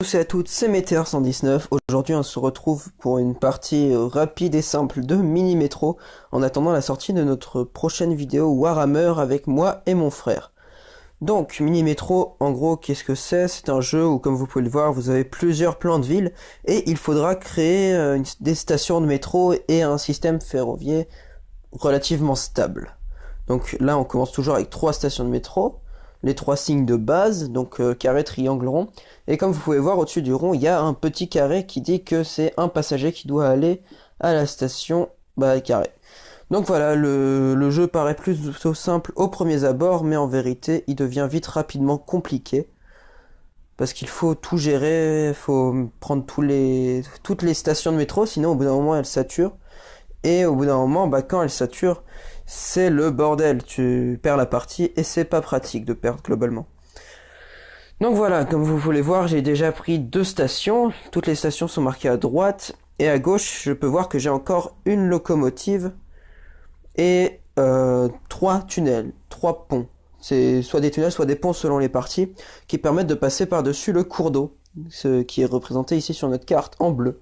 Tous et à toutes, c'est Météor 119. Aujourd'hui, on se retrouve pour une partie rapide et simple de Mini Metro en attendant la sortie de notre prochaine vidéo Warhammer avec moi et mon frère. Donc, Mini Metro, en gros, qu'est-ce que c'est? C'est un jeu où, comme vous pouvez le voir, vous avez plusieurs plans de ville et il faudra créer des stations de métro et un système ferroviaire relativement stable. Donc là, on commence toujours avec 3 stations de métro, les 3 signes de base, donc carré, triangle, rond. Et comme vous pouvez voir au-dessus du rond, il y a un petit carré qui dit que c'est un passager qui doit aller à la station carré. Donc voilà, le jeu paraît plutôt simple aux premiers abords, mais en vérité, il devient vite rapidement compliqué. Parce qu'il faut tout gérer, il faut prendre toutes les stations de métro, sinon au bout d'un moment elles saturent. Et au bout d'un moment, quand elles saturent, c'est le bordel. Tu perds la partie et c'est pas pratique de perdre globalement. Donc voilà, comme vous pouvez voir, j'ai déjà pris 2 stations. Toutes les stations sont marquées à droite. Et à gauche, je peux voir que j'ai encore une locomotive et 3 tunnels, 3 ponts. C'est soit des tunnels, soit des ponts selon les parties, qui permettent de passer par-dessus le cours d'eau, ce qui est représenté ici sur notre carte en bleu.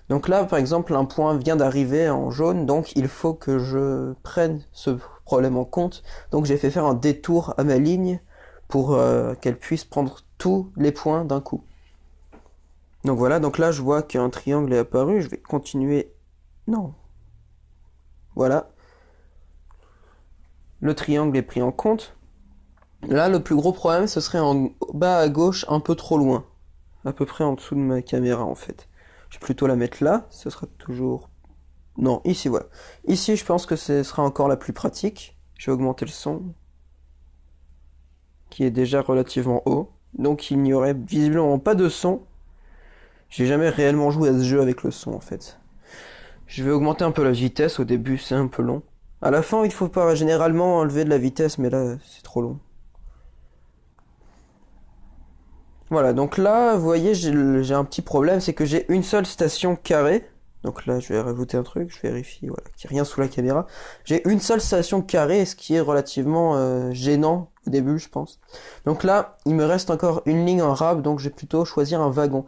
Donc là, par exemple, un point vient d'arriver en jaune, donc il faut que je prenne ce problème en compte. Donc j'ai fait faire un détour à ma ligne pour qu'elle puisse prendre tous les points d'un coup. Donc voilà, donc là je vois qu'un triangle est apparu, je vais continuer. Non. Voilà. Le triangle est pris en compte. Là, le plus gros problème, ce serait en bas à gauche, un peu trop loin. À peu près en dessous de ma caméra, en fait. Je vais plutôt la mettre là, ce sera toujours... Non, ici, voilà. Ici, je pense que ce sera encore la plus pratique. Je vais augmenter le son, qui est déjà relativement haut. Donc il n'y aurait visiblement pas de son. J'ai jamais réellement joué à ce jeu avec le son, en fait. Je vais augmenter un peu la vitesse, au début c'est un peu long. À la fin, il faut pas généralement enlever de la vitesse, mais là, c'est trop long. Voilà, donc là, vous voyez, j'ai un petit problème, c'est que j'ai une seule station carrée. Donc là, je vais rajouter un truc, je vérifie, voilà, qu'il n'y a rien sous la caméra. J'ai une seule station carrée, ce qui est relativement gênant au début, je pense. Donc là, il me reste encore une ligne en rab, donc je vais plutôt choisir un wagon.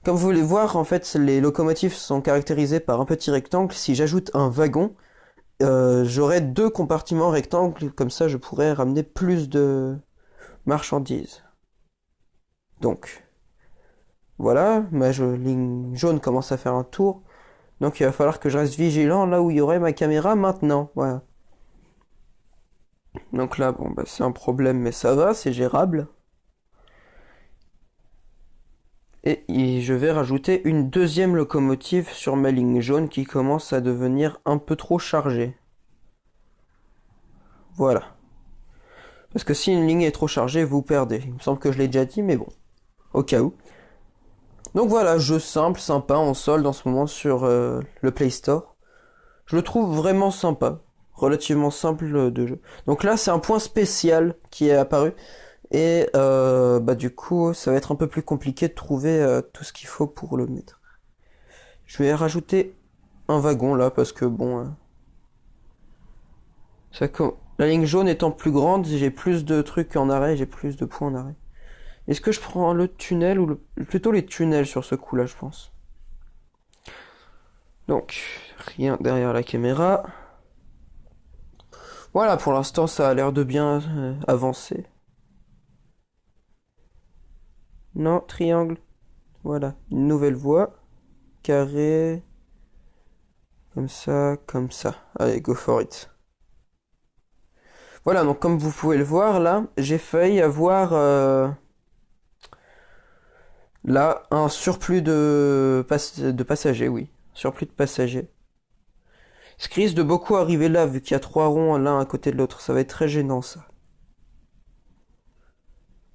Comme vous voulez voir, en fait, les locomotives sont caractérisées par un petit rectangle. Si j'ajoute un wagon, j'aurai 2 compartiments rectangles, comme ça je pourrais ramener plus de marchandises. Donc, voilà, ma ligne jaune commence à faire un tour. Donc il va falloir que je reste vigilant là où il y aurait ma caméra maintenant. Voilà. Donc là, bon, c'est un problème, mais ça va, c'est gérable. Et je vais rajouter une deuxième locomotive sur ma ligne jaune qui commence à devenir un peu trop chargée. Voilà. Parce que si une ligne est trop chargée, vous perdez. Il me semble que je l'ai déjà dit, mais bon. Au cas où. Donc voilà, jeu simple, sympa, en solde en ce moment sur le Play Store. Je le trouve vraiment sympa, relativement simple de jeu. Donc là, c'est un point spécial qui est apparu. Et du coup, ça va être un peu plus compliqué de trouver tout ce qu'il faut pour le mettre. Je vais rajouter un wagon là, parce que bon... la ligne jaune étant plus grande, j'ai plus de trucs en arrêt, j'ai plus de points en arrêt. Est-ce que je prends le tunnel ou plutôt les tunnels sur ce coup-là, je pense. Donc, rien derrière la caméra. Voilà, pour l'instant, ça a l'air de bien avancer. Non, triangle. Voilà, une nouvelle voie. Carré. Comme ça, comme ça. Allez, go for it. Voilà, donc comme vous pouvez le voir, là, j'ai failli avoir... là, un surplus de passagers, oui. Surplus de passagers. Ce qui risque de beaucoup arriver là, vu qu'il y a 3 ronds l'un à côté de l'autre. Ça va être très gênant, ça.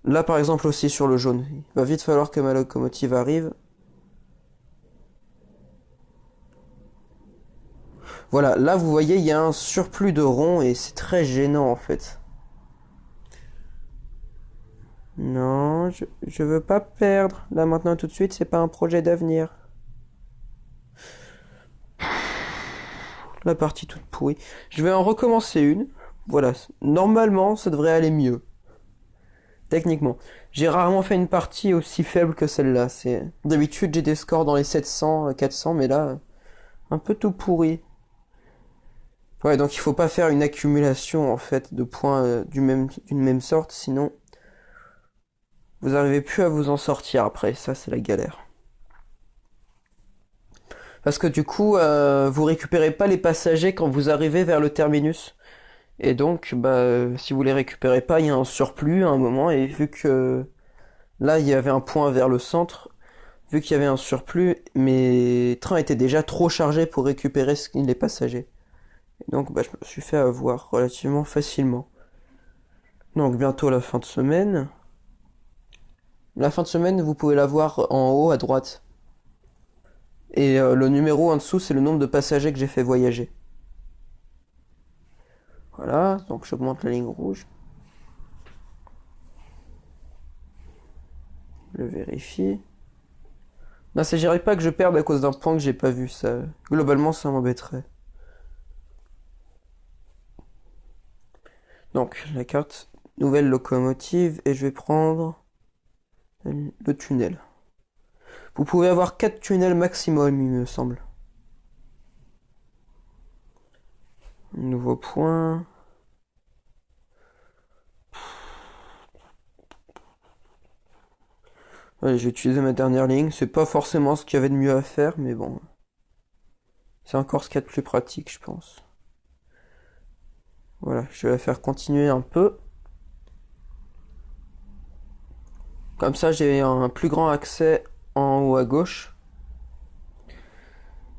Là, par exemple, aussi sur le jaune. Il va vite falloir que ma locomotive arrive. Voilà, là, vous voyez, il y a un surplus de ronds et c'est très gênant, en fait. Non, je veux pas perdre. Là, maintenant, tout de suite, c'est pas un projet d'avenir. La partie toute pourrie. Je vais en recommencer une. Voilà, normalement, ça devrait aller mieux. techniquement. J'ai rarement fait une partie aussi faible que celle-là. D'habitude, j'ai des scores dans les 700, 400, mais là, un peu tout pourri. Ouais, donc il faut pas faire une accumulation, en fait, de points d'une même sorte, sinon vous arrivez plus à vous en sortir après. Ça, c'est la galère. Parce que du coup, vous récupérez pas les passagers quand vous arrivez vers le terminus. Et donc, si vous les récupérez pas, il y a un surplus à un moment, et vu que là, il y avait un point vers le centre, vu qu'il y avait un surplus, mes trains étaient déjà trop chargés pour récupérer les passagers. Et donc, je me suis fait avoir relativement facilement. Donc, bientôt la fin de semaine. La fin de semaine, vous pouvez la voir en haut à droite. Et le numéro en dessous, c'est le nombre de passagers que j'ai fait voyager. Voilà, donc j'augmente la ligne rouge. Je vérifie. Non, ça s'agirait pas que je perde à cause d'un point que j'ai pas vu. Ça, globalement, ça m'embêterait. Donc, la carte nouvelle locomotive, et je vais prendre le tunnel. Vous pouvez avoir 4 tunnels maximum, il me semble. Nouveau point. Allez, j'ai utilisé ma dernière ligne. C'est pas forcément ce qu'il y avait de mieux à faire, mais bon. C'est encore ce qu'il y a de plus pratique, je pense. Voilà, je vais la faire continuer un peu. Comme ça, j'ai un plus grand accès en haut à gauche.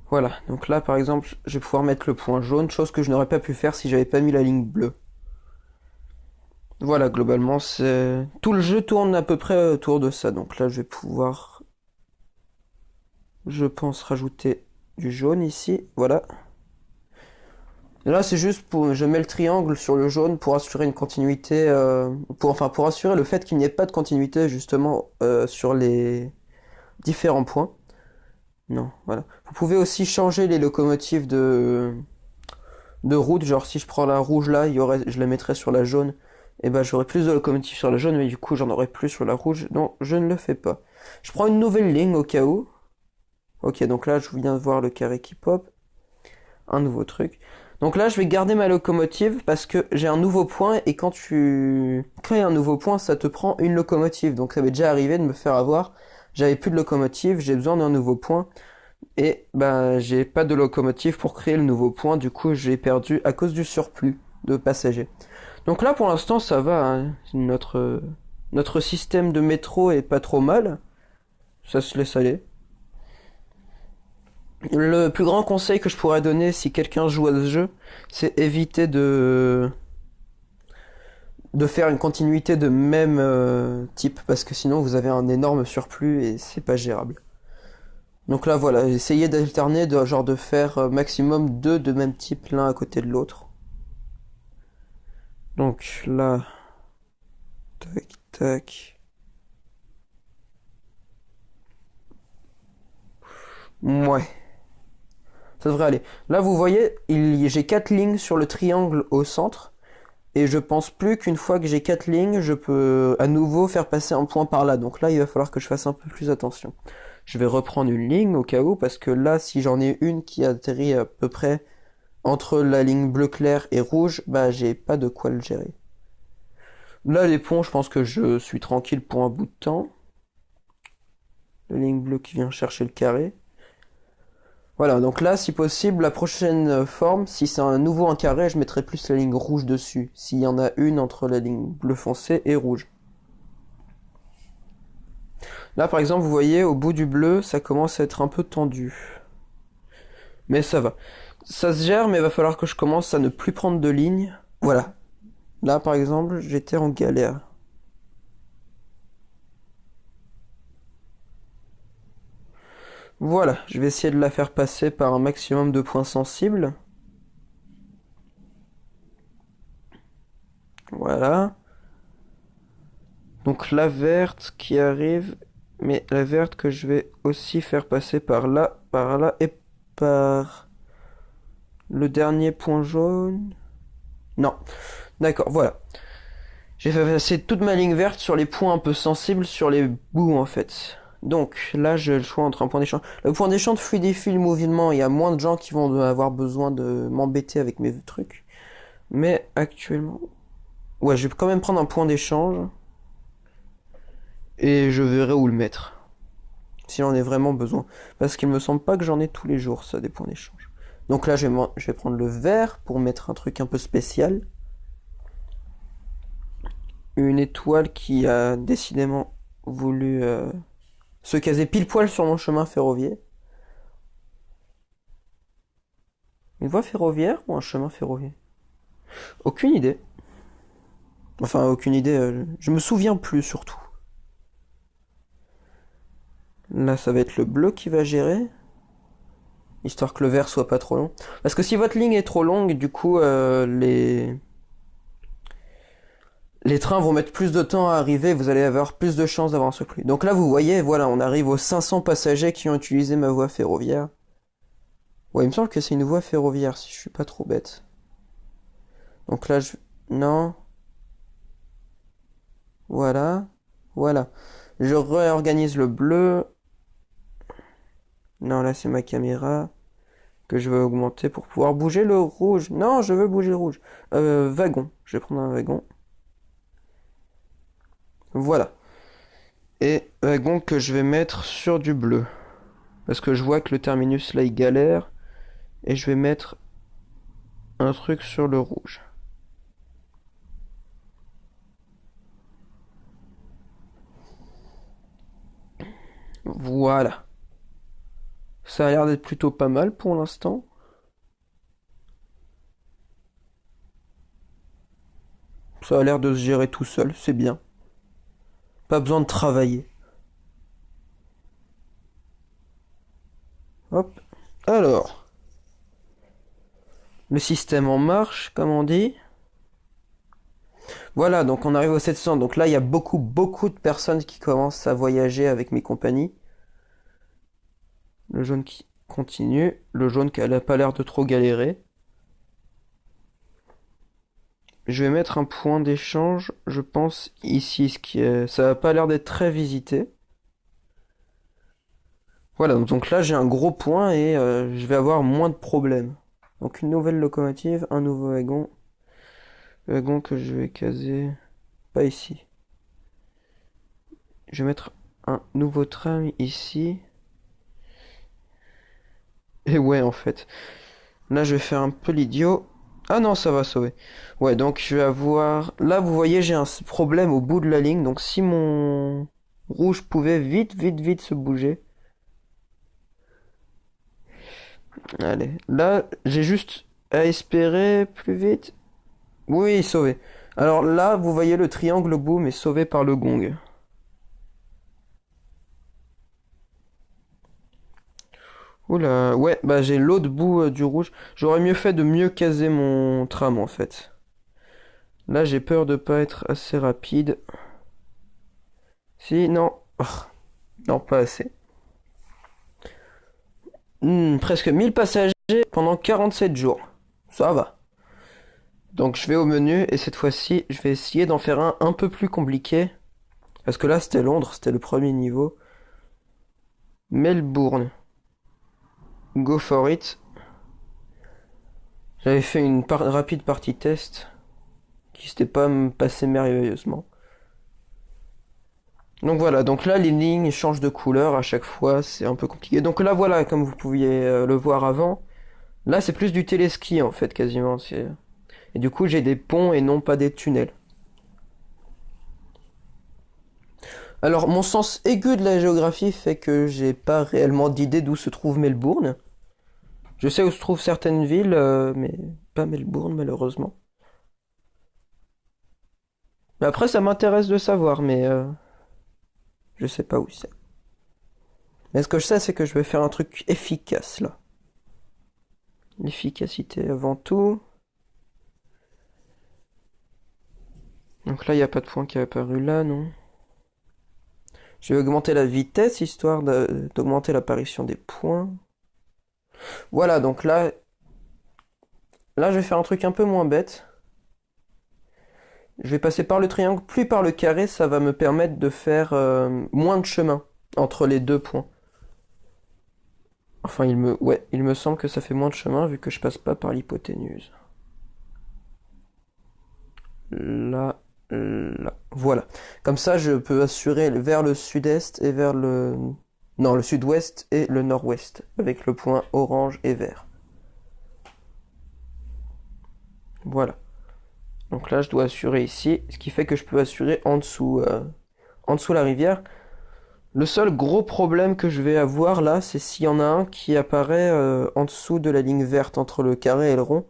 Voilà, donc là, par exemple, je vais pouvoir mettre le point jaune, chose que je n'aurais pas pu faire si j'avais pas mis la ligne bleue. Voilà, globalement, tout le jeu tourne à peu près autour de ça. Donc là, je vais pouvoir, je pense, rajouter du jaune ici. Voilà. Et là, c'est juste je mets le triangle sur le jaune pour assurer une continuité, pour assurer le fait qu'il n'y ait pas de continuité justement sur les différents points. Non, voilà. Vous pouvez aussi changer les locomotives de route. Genre, si je prends la rouge là, je la mettrai sur la jaune. Et j'aurai plus de locomotives sur la jaune, mais du coup, j'en aurai plus sur la rouge. Donc, je ne le fais pas. Je prends une nouvelle ligne au cas où. Ok, donc là, je viens de voir le carré qui pop. Un nouveau truc. Donc là, je vais garder ma locomotive parce que j'ai un nouveau point et quand tu crées un nouveau point, ça te prend une locomotive. Donc ça m'est déjà arrivé de me faire avoir. J'avais plus de locomotive, j'ai besoin d'un nouveau point et j'ai pas de locomotive pour créer le nouveau point. Du coup, j'ai perdu à cause du surplus de passagers. Donc là, pour l'instant, ça va. Hein. Notre système de métro est pas trop mal. Ça se laisse aller. Le plus grand conseil que je pourrais donner si quelqu'un joue à ce jeu, c'est éviter de faire une continuité de même type, parce que sinon vous avez un énorme surplus et c'est pas gérable. Donc là voilà, essayez d'alterner, de faire maximum 2 de même type l'un à côté de l'autre. Donc là, tac tac. Ouais. Ça devrait aller. Là, vous voyez, j'ai 4 lignes sur le triangle au centre. Et je pense plus qu'une fois que j'ai 4 lignes, je peux à nouveau faire passer un point par là. Donc là, il va falloir que je fasse un peu plus attention. Je vais reprendre une ligne au cas où, parce que là, si j'en ai une qui atterrit à peu près entre la ligne bleu clair et rouge, j'ai pas de quoi le gérer. Là, les ponts, je pense que je suis tranquille pour un bout de temps. La ligne bleue qui vient chercher le carré. Voilà, donc là, si possible, la prochaine forme, si c'est un nouveau un carré, je mettrai plus la ligne rouge dessus, s'il y en a une entre la ligne bleu foncé et rouge. Là, par exemple, vous voyez, au bout du bleu, ça commence à être un peu tendu. Mais ça va. Ça se gère, mais il va falloir que je commence à ne plus prendre de ligne. Voilà. Là, par exemple, j'étais en galère. Voilà, je vais essayer de la faire passer par un maximum de points sensibles. Voilà. Donc la verte qui arrive, mais la verte que je vais aussi faire passer par là et par le dernier point jaune. Non. D'accord, voilà. J'ai fait passer toute ma ligne verte sur les points un peu sensibles, sur les bouts en fait. Donc là, j'ai le choix entre un point d'échange. Le point d'échange fluidifie le mouvement. Il y a moins de gens qui vont avoir besoin de m'embêter avec mes trucs. Mais actuellement, ouais, je vais quand même prendre un point d'échange et je verrai où le mettre. Si j'en ai vraiment besoin. Parce qu'il me semble pas que j'en ai tous les jours, ça, des points d'échange. Donc là, je vais prendre le vert pour mettre un truc un peu spécial. Une étoile qui a décidément voulu se caser pile poil sur mon chemin ferroviaire. Une voie ferroviaire ou un chemin ferroviaire? Aucune idée. Enfin, aucune idée. Je me souviens plus surtout. Là, ça va être le bleu qui va gérer. Histoire que le vert soit pas trop long. Parce que si votre ligne est trop longue, du coup, les trains vont mettre plus de temps à arriver, vous allez avoir plus de chances d'avoir un surplus. Donc là, vous voyez, voilà, on arrive aux 500 passagers qui ont utilisé ma voie ferroviaire. Ouais, il me semble que c'est une voie ferroviaire, si je suis pas trop bête. Donc là, Non. Voilà. Voilà. Je réorganise le bleu. Non, là, c'est ma caméra que je veux augmenter pour pouvoir bouger le rouge. Non, je veux bouger le rouge. Wagon. Je vais prendre un wagon. Voilà. Et wagon que je vais mettre sur du bleu. Parce que je vois que le terminus, là, il galère. Et je vais mettre un truc sur le rouge. Voilà. Ça a l'air d'être plutôt pas mal pour l'instant. Ça a l'air de se gérer tout seul, c'est bien. Pas besoin de travailler. Hop. Alors. Le système en marche, comme on dit. Voilà, donc on arrive au 700. Donc là, il y a beaucoup de personnes qui commencent à voyager avec mes compagnies. Le jaune qui continue. Le jaune qui n'a pas l'air de trop galérer. Je vais mettre un point d'échange, je pense, ici. Ça n'a pas l'air d'être très visité. Voilà, donc là j'ai un gros point et je vais avoir moins de problèmes. Donc une nouvelle locomotive, un nouveau wagon. Wagon que je vais caser. Pas ici. Je vais mettre un nouveau tram ici. Et ouais, en fait. Là, je vais faire un peu l'idiot. Ah non, ça va sauver. Ouais, donc je vais avoir... Là, vous voyez, j'ai un problème au bout de la ligne. Donc si mon rouge pouvait vite se bouger. Allez. Là, j'ai juste à espérer plus vite. Oui, sauvé. Alors là, vous voyez le triangle au bout, mais sauvé par le gong. Oula, ouais, bah j'ai l'autre bout du rouge. J'aurais mieux fait de mieux caser mon tram en fait. Là, j'ai peur de pas être assez rapide. Si, non. Oh, non, pas assez. Presque 1000 passagers pendant 47 jours. Ça va. Donc je vais au menu et cette fois-ci, je vais essayer d'en faire un peu plus compliqué. Parce que là, c'était Londres, c'était le premier niveau. Melbourne. Go for it. J'avais fait une rapide partie test qui s'était pas passé merveilleusement. Donc voilà, donc là les lignes changent de couleur à chaque fois, c'est un peu compliqué. Donc là voilà, comme vous pouviez le voir avant, là c'est plus du téléski en fait quasiment. Et du coup j'ai des ponts et non pas des tunnels. Alors mon sens aigu de la géographie fait que j'ai pas réellement d'idée d'où se trouve Melbourne. Je sais où se trouvent certaines villes, mais pas Melbourne malheureusement. Mais après ça m'intéresse de savoir, mais je sais pas où c'est. Mais ce que je sais c'est que je vais faire un truc efficace là. L'efficacité avant tout. Donc là, il n'y a pas de point qui est apparu là, non. Je vais augmenter la vitesse, histoire d'augmenter l'apparition des points. Voilà, donc là, je vais faire un truc un peu moins bête. Je vais passer par le triangle, puis par le carré, ça va me permettre de faire moins de chemin entre les deux points. Enfin, ouais, il me semble que ça fait moins de chemin vu que je passe pas par l'hypoténuse. Là, là. Voilà. Comme ça, je peux assurer vers le sud-est et vers le... Non, le sud-ouest et le nord-ouest, avec le point orange et vert. Voilà. Donc là, je dois assurer ici, ce qui fait que je peux assurer en dessous la rivière. Le seul gros problème que je vais avoir là, c'est s'il y en a un qui apparaît en dessous de la ligne verte entre le carré et le rond.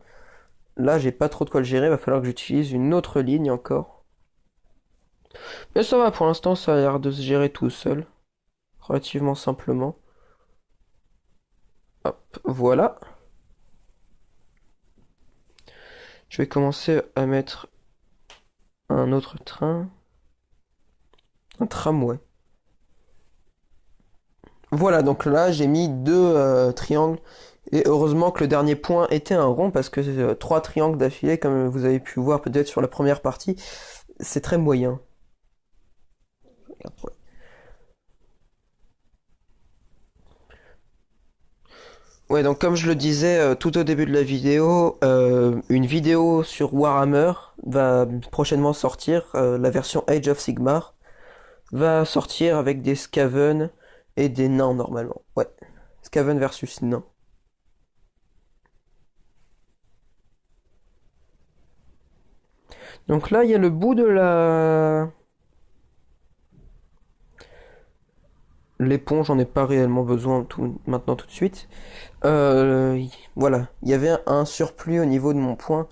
Là, j'ai pas trop de quoi le gérer, il va falloir que j'utilise une autre ligne encore. Mais ça va, pour l'instant, ça a l'air de se gérer tout seul, relativement simplement. Hop, voilà. Je vais commencer à mettre un autre train. Un tramway. Voilà, donc là, j'ai mis deux triangles. Et heureusement que le dernier point était un rond, parce que trois triangles d'affilée, comme vous avez pu voir peut-être sur la première partie, c'est très moyen. Ouais, donc comme je le disais tout au début de la vidéo, une vidéo sur Warhammer va prochainement sortir, la version Age of Sigmar va sortir avec des Skaven et des nains normalement. Ouais, Skaven versus nains. Donc là, il y a le bout de la... Les ponts, j'en ai pas réellement besoin maintenant tout de suite. Voilà, il y avait un surplus au niveau de mon point,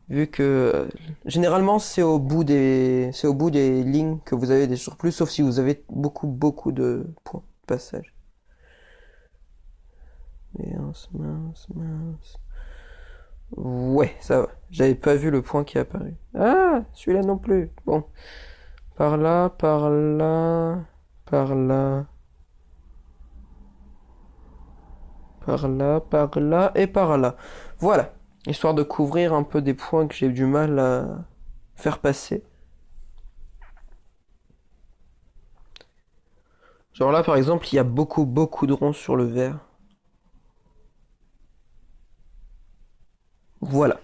vu que généralement c'est au bout des lignes que vous avez des surplus, sauf si vous avez beaucoup de points de passage. Mince, mince, mince. Ouais, ça va. J'avais pas vu le point qui est apparu. Ah, celui-là non plus. Bon, par là, par là, par là, par là, par là et par là. Voilà, histoire de couvrir un peu des points que j'ai du mal à faire passer. Genre là, par exemple, il y a beaucoup de ronds sur le vert. Voilà.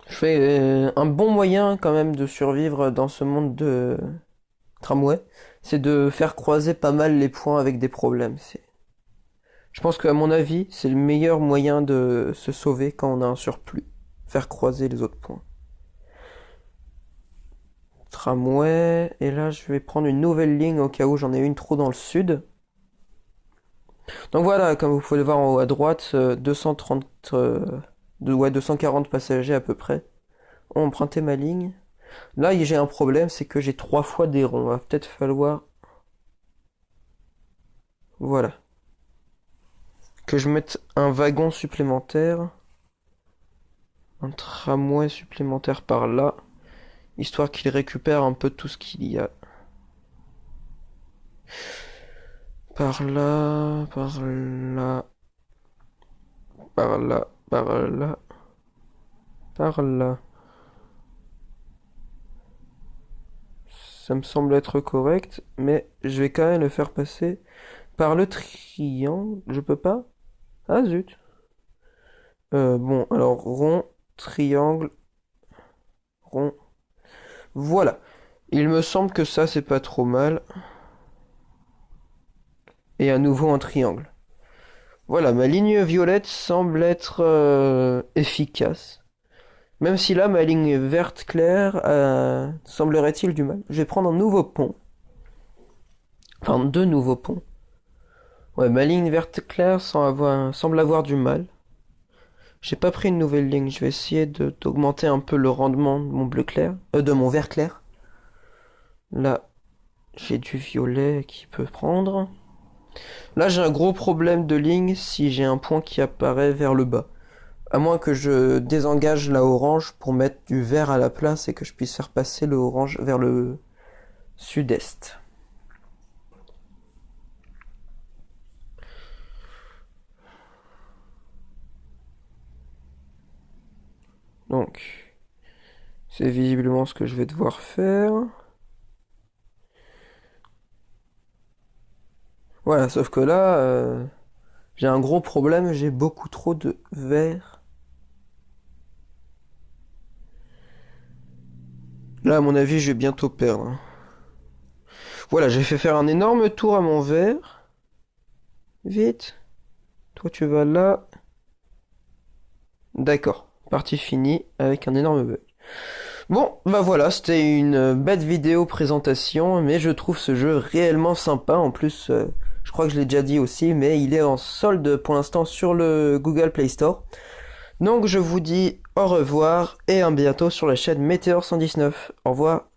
Je fais un bon moyen quand même de survivre dans ce monde de tramway, c'est de faire croiser pas mal les points avec des problèmes. Je pense qu'à mon avis, c'est le meilleur moyen de se sauver quand on a un surplus. Faire croiser les autres points. Tramway, et là je vais prendre une nouvelle ligne au cas où j'en ai une trop dans le sud. Donc voilà, comme vous pouvez le voir en haut à droite, 230, ouais, 240 passagers à peu près ont emprunté ma ligne. Là, j'ai un problème, c'est que j'ai trois fois des ronds. Va peut-être falloir, voilà, que je mette un wagon supplémentaire, un tramway supplémentaire par là, histoire qu'il récupère un peu tout ce qu'il y a. Par là, par là, par là, par là, par là. Ça me semble être correct, mais je vais quand même le faire passer par le triangle. Je peux pas? Ah zut. Bon, alors rond, triangle, rond. Voilà. Il me semble que ça, c'est pas trop mal. Et à nouveau un triangle. Voilà, ma ligne violette semble être efficace. Même si là, ma ligne verte claire semblerait-il du mal. Je vais prendre un nouveau pont. Enfin, deux nouveaux ponts. Ouais, ma ligne verte claire semble avoir du mal. J'ai pas pris une nouvelle ligne. Je vais essayer d'augmenter un peu le rendement de mon bleu clair. De mon vert clair. Là, j'ai du violet qui peut prendre. Là, j'ai un gros problème de ligne si j'ai un point qui apparaît vers le bas. À moins que je désengage la orange pour mettre du vert à la place et que je puisse faire passer le orange vers le sud-est. Donc, C'est visiblement ce que je vais devoir faire. Voilà, sauf que là, j'ai un gros problème, j'ai beaucoup trop de verre. Là, à mon avis, je vais bientôt perdre. Voilà, j'ai fait faire un énorme tour à mon verre. Vite. Toi, tu vas là. D'accord. Partie finie avec un énorme bug. Bon, bah voilà, c'était une bête vidéo présentation, mais je trouve ce jeu réellement sympa. En plus, je crois que je l'ai déjà dit aussi, mais il est en solde pour l'instant sur le Google Play Store. Donc je vous dis au revoir et à bientôt sur la chaîne Météor 119. Au revoir.